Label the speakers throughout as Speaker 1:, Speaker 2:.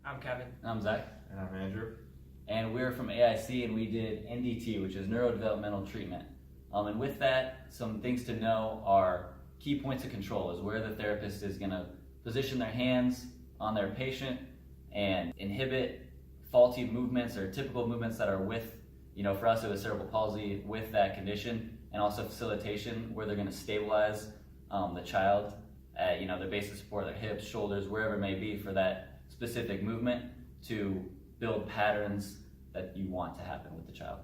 Speaker 1: I'm Kevin.
Speaker 2: I'm Zach.
Speaker 3: And I'm Andrew.
Speaker 2: And we're from AIC, and we did NDT, which is neurodevelopmental treatment. And with that, some things to know are key points of control is where the therapist is going to position their hands on their patient and inhibit faulty movements or typical movements that are with, for us it was cerebral palsy with that condition, and also facilitation where they're going to stabilize the child at their base of support, their hips, shoulders, wherever it may be for that specific movement to build patterns that you want to happen with the child.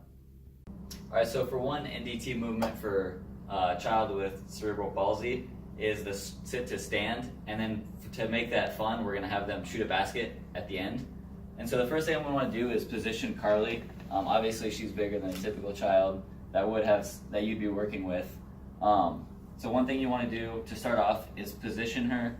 Speaker 2: All right, so for one NDT movement for a child with cerebral palsy is the sit to stand, and then to make that fun, we're gonna have them shoot a basket at the end. And so the first thing I'm gonna wanna do is position Carly. Obviously she's bigger than a typical child that you'd be working with. So one thing you wanna do to start off is position her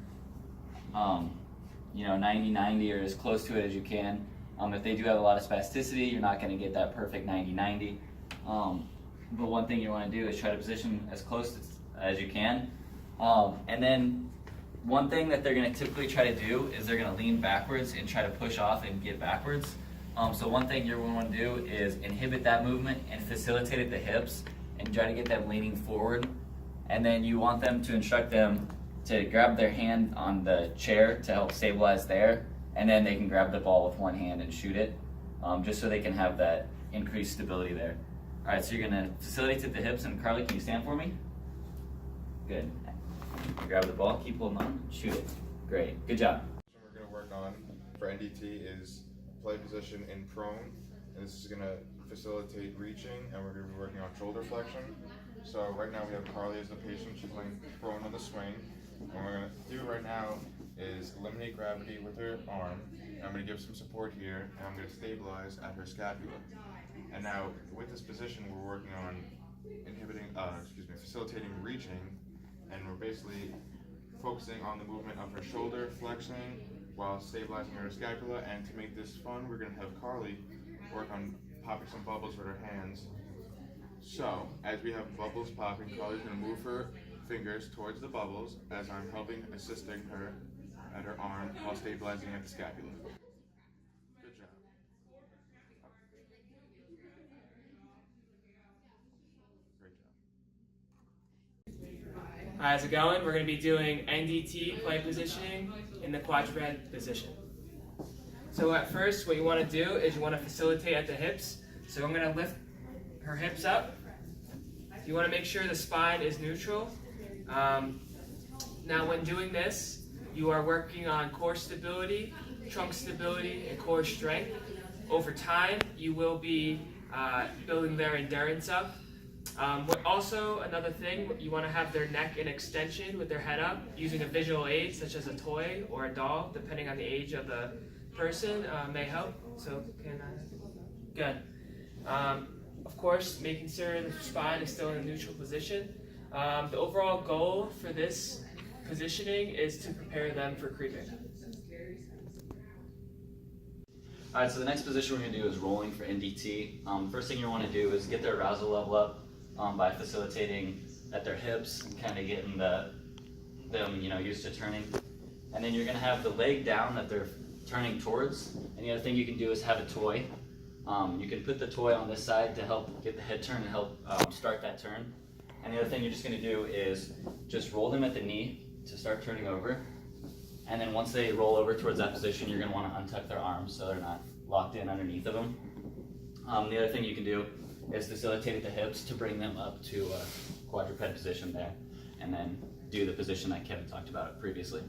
Speaker 2: 90-90 or as close to it as you can. If they do have a lot of spasticity, you're not going to get that perfect 90-90. But one thing you want to do is try to position as close as you can. And then one thing that they're going to typically try to do is they're going to lean backwards and try to push off and get backwards. So one thing you're going to want to do is inhibit that movement and facilitate at the hips and try to get them leaning forward. And then you want them to instruct them to grab their hand on the chair to help stabilize there, and then they can grab the ball with one hand and shoot it, just so they can have that increased stability there. All right, so you're gonna facilitate at the hips, and Carly, can you stand for me? Good. Grab the ball, keep holding on, shoot it. Great, good job.
Speaker 3: What we're gonna work on for NDT is play position in prone, and this is gonna facilitate reaching, and we're gonna be working on shoulder flexion. So right now we have Carly as the patient, she's laying prone on the swing. What we're going to do right now is eliminate gravity with her arm. I'm going to give some support here, and I'm going to stabilize at her scapula. And now, with this position, we're working on facilitating reaching, and we're basically focusing on the movement of her shoulder flexing while stabilizing her scapula. And to make this fun, we're going to have Carly work on popping some bubbles with her hands. So, as we have bubbles popping, Carly's going to move her fingers towards the bubbles as I'm assisting her at her arm while stabilizing at the scapula. Good job. Great job.
Speaker 1: How's it going? We're going to be doing NDT play positioning in the quadruped position. So at first, what you want to do is you want to facilitate at the hips. So I'm going to lift her hips up. You want to make sure the spine is neutral. Now when doing this, you are working on core stability, trunk stability, and core strength. Over time, you will be building their endurance up. Also, another thing, you want to have their neck in extension with their head up, using a visual aid such as a toy or a doll, depending on the age of the person, may help. So, good. Of course, making sure the spine is still in a neutral position. The overall goal for this positioning is to prepare them for creeping.
Speaker 2: All right, so the next position we're going to do is rolling for NDT. First thing you want to do is get their arousal level up by facilitating at their hips and kind of getting them used to turning. And then you're going to have the leg down that they're turning towards. And the other thing you can do is have a toy. You can put the toy on this side to help get the head turn and help start that turn. And the other thing you're just going to do is just roll them at the knee to start turning over. And then once they roll over towards that position, you're going to want to untuck their arms so they're not locked in underneath of them. The other thing you can do is facilitate at the hips to bring them up to a quadruped position there, and then do the position that Kevin talked about previously.